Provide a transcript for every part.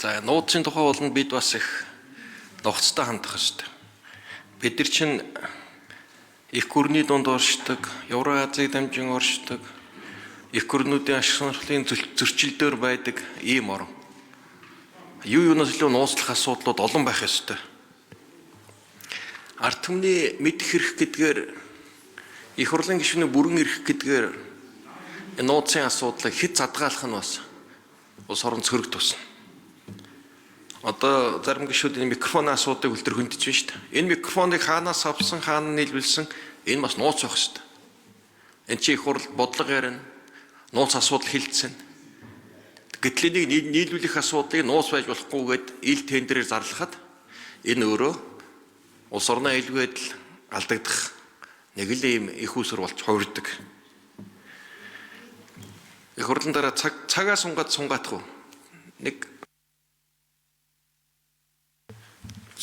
За нууцын тухай болонд бид бас их нухацтай хандах ёстой. Бид нар чинь их гүрний дунд оршдог, Евразийг дамжин оршдог, их гүрнүүдийн ашиг сонирхлын зөрчилдөөр байдаг ийм орн. Юунаас илүү нууцлах асуудлууд олон байх ёстой. Ард түмний мэдэх хэрэг гэдгээр их хурлын гишүүний бүрэн эрх гэдгээр энэ нууцын асуудлыг хэд задгаалах нь бас улс орон цөрөг тусна. Одоо зарим гишүүд энэ микрофоны асуудыг үлдэр хөндөж байна шүү дээ. Энэ микрофоныг хаанаас авсан, хаана нийлүүлсэн энэ бас нууц байх ёстой. Энд чи их хурл бодлого ярина, нууц асуудал хилцсэн. Гэтэл энийг нийлүүлэх асуудлыг нууц байж болохгүйгээд ил тендерээр зарлахад энэ өөрөө улс орны аюулгүй байдал алдагдах нэг л ийм их усэр болж хувирдаг. Их хурлын дараа цагаа сунгаадах уу? Нэг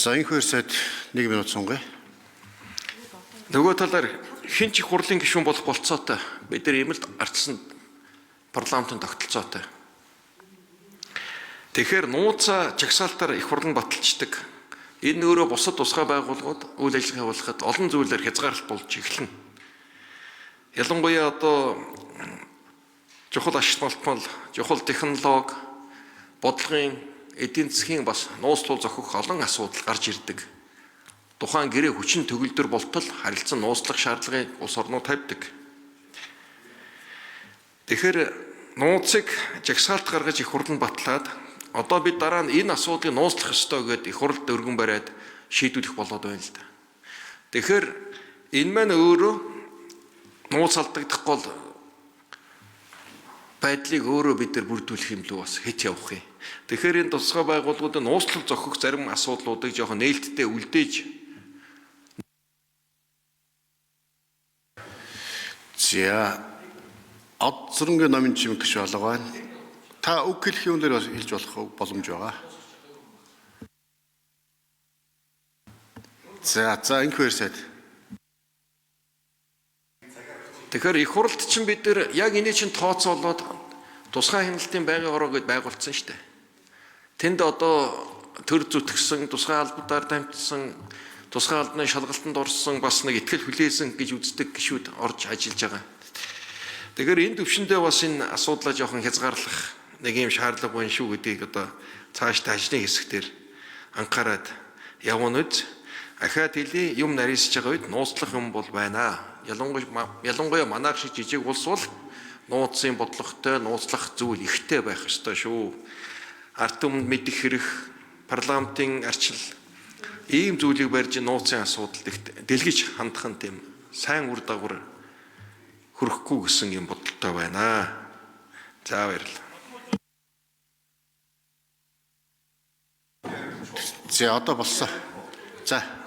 За энэ хоёр сайд 1 минут сунгая. Нөгөө талаар хэн ч их хурлын гишүүн болох болцоотой. Бид нар ийм л ардсан парламентын тогтолцоотой. Тэгэхээр нууцаа жагсаалтаар их хурлын баталчдаг. Энэ өөрөө бусад тусгай байгууллагууд үйл ажиллагаа явуулахад олон зүйлээр хязгаарлалт болж эхэлнэ. Ялангуяа одоо чухал ашиг малтмал, чухал технологи, бодлогын эдийн засгийн бас нууцлуул зохих олон асуудал гарч ирдэг. Тухайн гэрээ хүчин төгөлдөр болтол харилцан нууцлах шаардлагыг улс орнууд тавьдаг. Тэгэхээр нууцыг жагсаалт гаргаж их хурланд батлаад одоо бид дараа нь энэ асуудлыг нууцлах ёстой гэдээ их хурлд өргөн бариад шийдвэрлэх болоод байна л да. Тэгэхээр энэ маань өөрөө нууц алдагдах гол байдлыг өөрөө бид нар бүрдүүлэх юм лөө бас хэд явах юм. Тэгэхээр энэ тусгай байгууллагуудын нууцлал зохих зарим асуудлуудыг жоохон нээлттэй үлдээж За од зөрөнгө номын чимэг гиш болоо байна. Та үг хэлэх юм дээр бас хэлж болох боломж байгаа. За энэ хоёр сайд. Тэгэхээр их хурлд чинь бид нар яг энийг чинь тооцоолоод тусгай хяналтын байнгын хороо гэдээ байгуулсан шүү дээ. Тэнд одоо төр зүтгэсэн, тусгай албадаар дамжсан, тусгай албаны шалгалтанд орсон бас нэг ихтгэл хүлээсэн гэж үздэг гишүүд орж ажиллаж байгаа. Тэгэхээр энэ төвшөндөө бас энэ асуудлаа жоохон хязгаарлах нэг юм шаардлага байна шүү гэдгийг одоо цааш таажны хэсгээр анхаарад явна үз. Ахаад хэлий юм нарийсж байгаа үед нууцлах юм бол байна. Ялангуяа манайх шиг жижиг улс бол нууцын бодлоготой нууцлах зүйл ихтэй байх ёстой шүү. Ард түмэнд мэдэх хэрэг, парламентын арчил ийм зүйлийг барьж нууцын асуудалд дэлгэж хандах нь тийм сайн үр дагавар хүрэхгүй гэсэн юм бодолтой байна. За баярлалаа. За одоо болсон. За